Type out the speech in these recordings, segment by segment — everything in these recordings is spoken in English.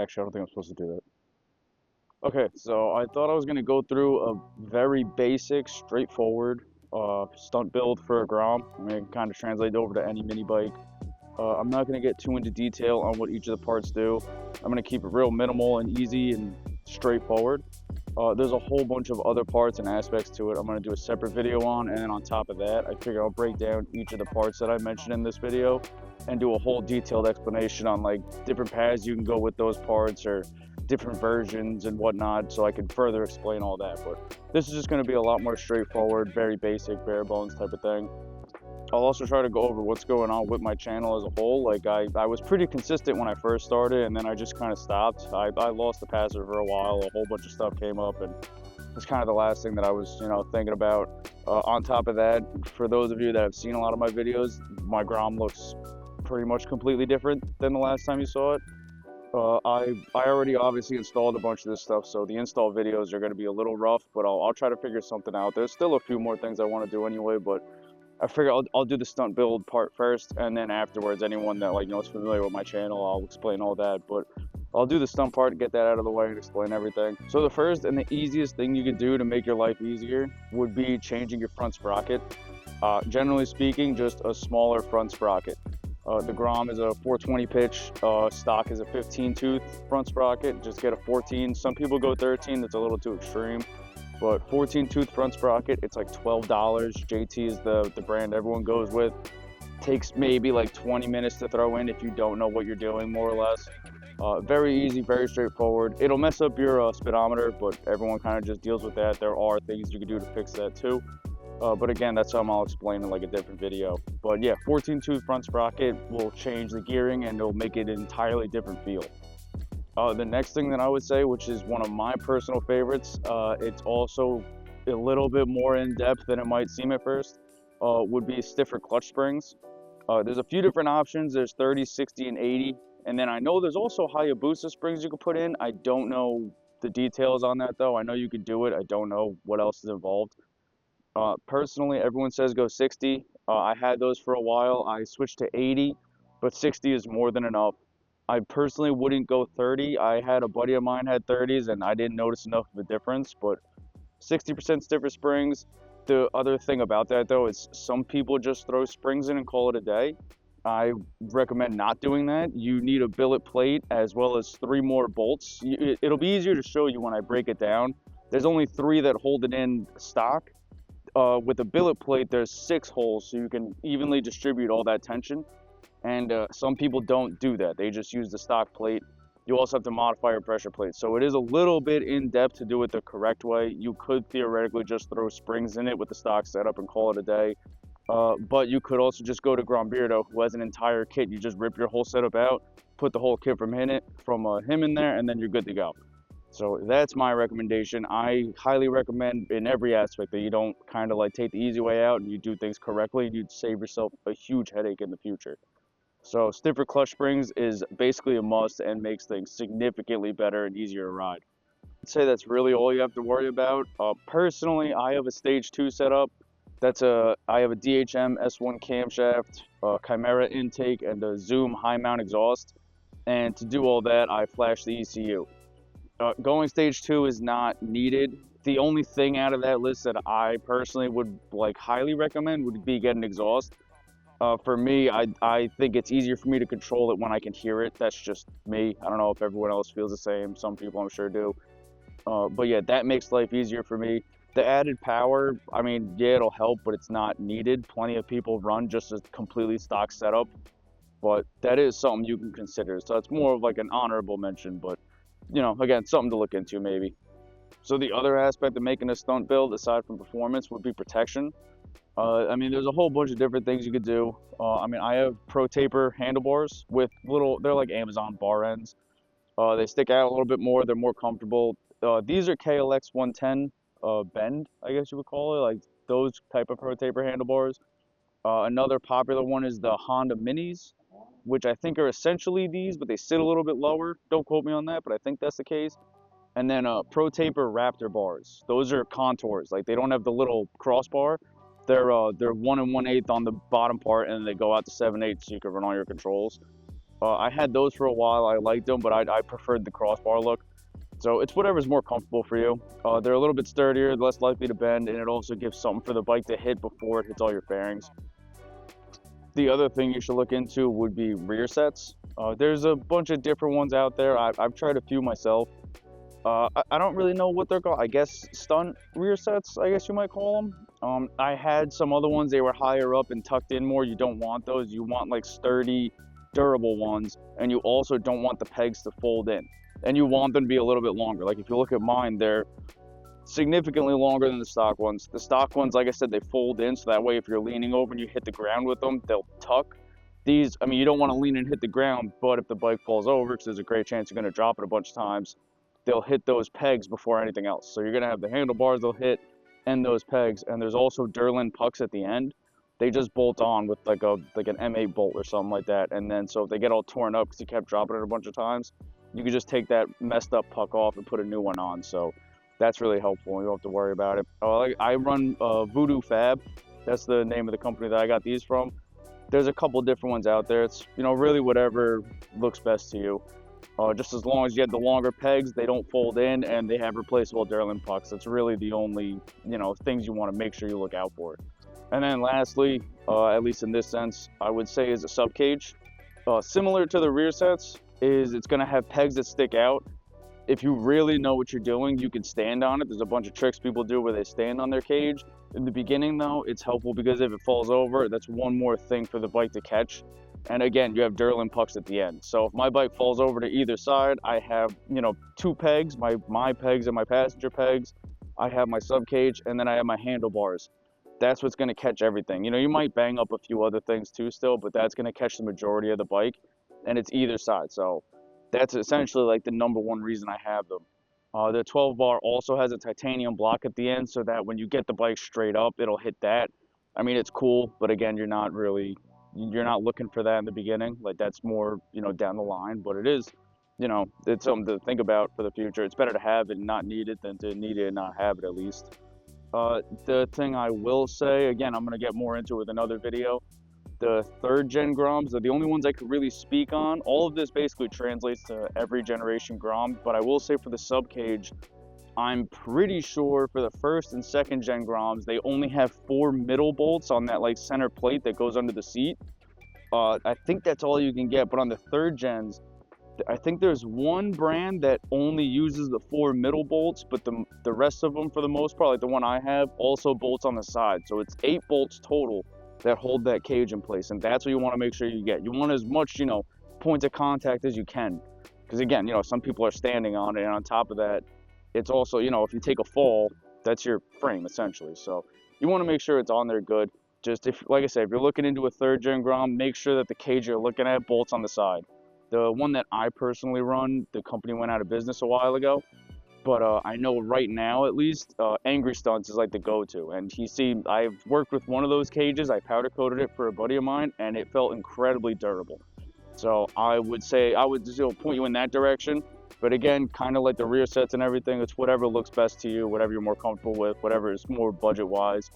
Actually, I don't think I'm supposed to do that. Okay, so I thought I was gonna go through a very basic, straightforward stunt build for a Grom. I mean, it can kind of translate over to any mini bike. I'm not gonna get too into detail on what each of the parts do. I'm gonna keep it real minimal and easy and straightforward. There's a whole bunch of other parts and aspects to it I'm gonna do a separate video on, and then on top of that, I figure I'll break down each of the parts that I mentioned in this video and do a whole detailed explanation on like different paths you can go with those parts or different versions and whatnot, so I can further explain all that. But this is just going to be a lot more straightforward, very basic, bare bones type of thing. I'll also try to go over what's going on with my channel as a whole. Like I was pretty consistent when I first started, and then I just kind of stopped. I lost the passer for a while. A whole bunch of stuff came up, and it's kind of the last thing that I was, thinking about. On top of that, for those of you that have seen a lot of my videos, my Grom looks pretty much completely different than the last time you saw it. I already obviously installed a bunch of this stuff, so the install videos are going to be a little rough, but I'll try to figure something out. There's still a few more things I want to do anyway, but I figure I'll do the stunt build part first, and then afterwards, anyone that is familiar with my channel, I'll explain all that. But I'll do the stunt part, get that out of the way, and explain everything. So the first and the easiest thing you could do to make your life easier would be changing your front sprocket. Generally speaking, just a smaller front sprocket. The Grom is a 420 pitch, stock is a 15 tooth front sprocket. Just get a 14. Some people go 13, that's a little too extreme. But 14 tooth front sprocket, it's like $12. JT is the brand everyone goes with. Takes maybe like 20 minutes to throw in if you don't know what you're doing, more or less. Very easy, very straightforward. It'll mess up your speedometer, but everyone kind of just deals with that. There are things you can do to fix that too. But again, that's something I'll explain in like a different video. But yeah, 14 tooth front sprocket will change the gearing and it'll make it an entirely different feel. The next thing that I would say, which is one of my personal favorites, it's also a little bit more in depth than it might seem at first, would be stiffer clutch springs. There's a few different options. There's 30, 60, and 80. And then I know there's also Hayabusa springs you can put in. I don't know the details on that though. I know you could do it. I don't know what else is involved. Personally, everyone says go 60. I had those for a while. I switched to 80, but 60 is more than enough. I personally wouldn't go 30. I had a buddy of mine had 30s and I didn't notice enough of a difference, but 60% stiffer springs. The other thing about that though is some people just throw springs in and call it a day. I recommend not doing that. You need a billet plate as well as 3 more bolts. It'll be easier to show you when I break it down. There's only 3 that hold it in stock. With a billet plate, there's 6 holes, so you can evenly distribute all that tension. And some people don't do that. They just use the stock plate. You also have to modify your pressure plate. So it is a little bit in depth to do it the correct way. You could theoretically just throw springs in it with the stock setup and call it a day. But you could also just go to Grombeardo, who has an entire kit. You just rip your whole setup out, put the whole kit from him in there, and then you're good to go. So that's my recommendation. I highly recommend in every aspect that you don't kind of like take the easy way out and you do things correctly, and you'd save yourself a huge headache in the future. So stiffer clutch springs is basically a must and makes things significantly better and easier to ride. I'd say that's really all you have to worry about. Personally, I have a stage 2 setup. I have a DHM S1 camshaft, Chimera intake, and a Zoom high mount exhaust. And to do all that, I flash the ECU. Going stage 2 is not needed. The only thing out of that list that I personally would highly recommend would be get an exhaust. For me, I think it's easier for me to control it when I can hear it. That's just me. I don't know if everyone else feels the same. Some people I'm sure do. But yeah, that makes life easier for me. The added power, I mean, yeah, it'll help, but it's not needed. Plenty of people run just a completely stock setup, but that is something you can consider. So it's more of like an honorable mention, but again, something to look into maybe. So the other aspect of making a stunt build, aside from performance, would be protection. I mean, there's a whole bunch of different things you could do. I mean, I have pro taper handlebars with they're like Amazon bar ends. They stick out a little bit more, they're more comfortable. These are KLX 110 bend, I guess you would call it, like those type of pro taper handlebars. Another popular one is the Honda Minis, which I think are essentially these, but they sit a little bit lower. Don't quote me on that, but I think that's the case. And then pro taper Raptor bars. Those are contours, like they don't have the little crossbar. They're 1 1/8 on the bottom part, and they go out to 7/8, so you can run all your controls. I had those for a while. I liked them, but I preferred the crossbar look. So it's whatever's more comfortable for you. They're a little bit sturdier, less likely to bend, and it also gives something for the bike to hit before it hits all your fairings. The other thing you should look into would be rear sets. There's a bunch of different ones out there. I've tried a few myself. I don't really know what they're called. I guess stunt rear sets, I guess you might call them. I had some other ones, they were higher up and tucked in more. You don't want those. You want like sturdy, durable ones, and you also don't want the pegs to fold in. And you want them to be a little bit longer. Like if you look at mine, they're significantly longer than the stock ones. The stock ones, like I said, they fold in, so that way if you're leaning over and you hit the ground with them, they'll tuck. These, I mean, you don't want to lean and hit the ground, but if the bike falls over, because there's a great chance you're going to drop it a bunch of times, they'll hit those pegs before anything else. So you're going to have the handlebars they'll hit and those pegs. And there's also Durlin pucks at the end. They just bolt on with like an M8 bolt or something like that. And then so if they get all torn up because you kept dropping it a bunch of times, you can just take that messed up puck off and put a new one on. So that's really helpful. You don't have to worry about it. I run Voodoo Fab. That's the name of the company that I got these from. There's a couple different ones out there. It's, you know, really whatever looks best to you. Just as long as you have the longer pegs, they don't fold in, and they have replaceable Durlin pucks. That's really the only, you know, things you want to make sure you look out for. And then lastly, at least in this sense, I would say is a sub cage. Similar to the rear sets, is it's going to have pegs that stick out. If you really know what you're doing, you can stand on it. There's a bunch of tricks people do where they stand on their cage. In the beginning though, it's helpful because if it falls over, that's one more thing for the bike to catch. And again, you have Durlin pucks at the end. So if my bike falls over to either side, I have, you know, two pegs, my pegs and my passenger pegs. I have my sub cage, and then I have my handlebars. That's what's going to catch everything. You know, you might bang up a few other things too still, but that's going to catch the majority of the bike, and it's either side. So that's essentially like the number one reason I have them. The 12 bar also has a titanium block at the end, so that when you get the bike straight up, it'll hit that. I mean, it's cool, but again, you're not looking for that in the beginning. Like that's more, you know, down the line, but it is, you know, it's something to think about for the future. It's better to have it and not need it than to need it and not have it at least. The thing I will say, again, I'm going to get more into it with another video. The third gen Groms are the only ones I could really speak on. All of this basically translates to every generation Grom, but I will say for the sub cage, I'm pretty sure for the first and second gen Groms, they only have 4 middle bolts on that like center plate that goes under the seat. I think that's all you can get, but on the third gens, I think there's one brand that only uses the 4 middle bolts, but the rest of them, for the most part, like the one I have, also bolts on the side. So it's 8 bolts total that hold that cage in place, and that's what you want to make sure you get. You want as much, you know, points of contact as you can, because again, you know, some people are standing on it, and on top of that, it's also, you know, if you take a fall, that's your frame essentially. So you want to make sure it's on there good. Just if, like I said, if you're looking into a third gen Grom, make sure that the cage you're looking at bolts on the side. The one that I personally run, the company went out of business a while ago, but I know right now at least, Angry Stunts is like the go-to. And I've worked with one of those cages. I powder coated it for a buddy of mine, and it felt incredibly durable. So I would say I would just point you in that direction. But again, kind of like the rear sets and everything, it's whatever looks best to you, whatever you're more comfortable with, whatever is more budget-wise.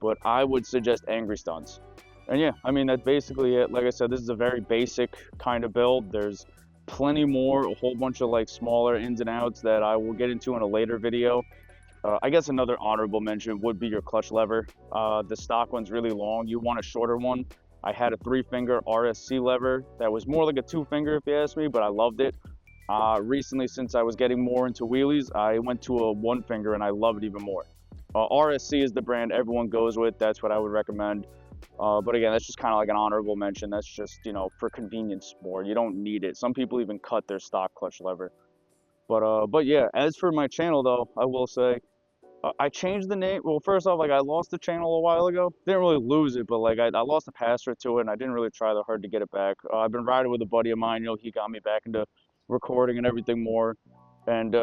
But I would suggest Angry Stunts. And yeah, I mean, that's basically it. Like I said, this is a very basic kind of build. There's plenty more, a whole bunch of like smaller ins and outs that I will get into in a later video. I guess another honorable mention would be your clutch lever. The stock one's really long. You want a shorter one. I had a 3-finger RSC lever that was more like a 2-finger if you ask me, but I loved it. Recently, since I was getting more into wheelies, I went to a 1-finger and I love it even more. RSC is the brand everyone goes with. That's what I would recommend. But again, that's just kind of like an honorable mention. That's just, you know, for convenience more. You don't need it. Some people even cut their stock clutch lever. But yeah, as for my channel though, I will say, I changed the name. Well, first off, like I lost the channel a while ago. Didn't really lose it, but like I lost the password to it and I didn't really try that hard to get it back. I've been riding with a buddy of mine, you know, he got me back into recording and everything more. And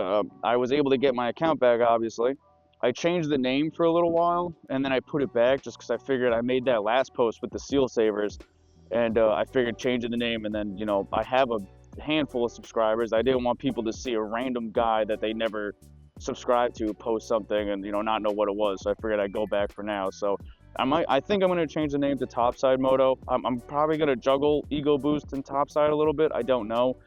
I was able to get my account back, obviously. I changed the name for a little while, and then I put it back just because I figured I made that last post with the seal savers, and I figured changing the name, and then, you know, I have a handful of subscribers. I didn't want people to see a random guy that they never subscribed to post something and, you know, not know what it was, so I figured I'd go back for now. So I think I'm gonna change the name to Topside Moto. I'm probably gonna juggle Ego Boost and Topside a little bit. I don't know.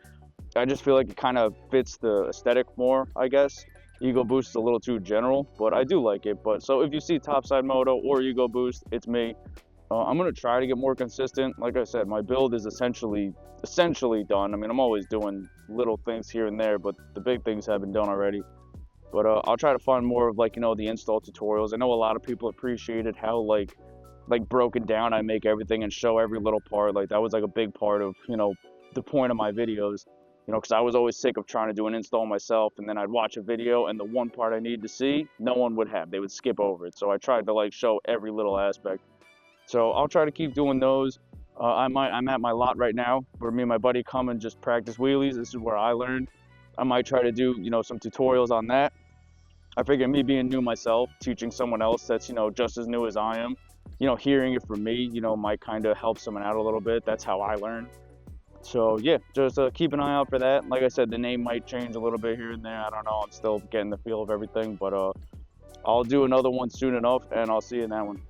I just feel like it kind of fits the aesthetic more, I guess. Ego Boost is a little too general, but I do like it. But so if you see Topside Moto or Ego Boost, it's me. I'm gonna try to get more consistent. Like I said, my build is essentially done. I mean, I'm always doing little things here and there, but the big things have been done already. But I'll try to find more of like the install tutorials. I know a lot of people appreciated how like broken down I make everything and show every little part. Like that was like a big part of the point of my videos. Because I was always sick of trying to do an install myself, and then I'd watch a video, and the one part I needed to see, no one would have. They would skip over it. So I tried to like show every little aspect. So I'll try to keep doing those. I'm at my lot right now, where me and my buddy come and just practice wheelies. This is where I learned. I might try to do some tutorials on that. I figure me being new myself, teaching someone else that's just as new as I am, hearing it from me, might kind of help someone out a little bit. That's how I learn. So yeah, just keep an eye out for that. Like I said, the name might change a little bit here and there. I don't know. I'm still getting the feel of everything, but I'll do another one soon enough, and I'll see you in that one.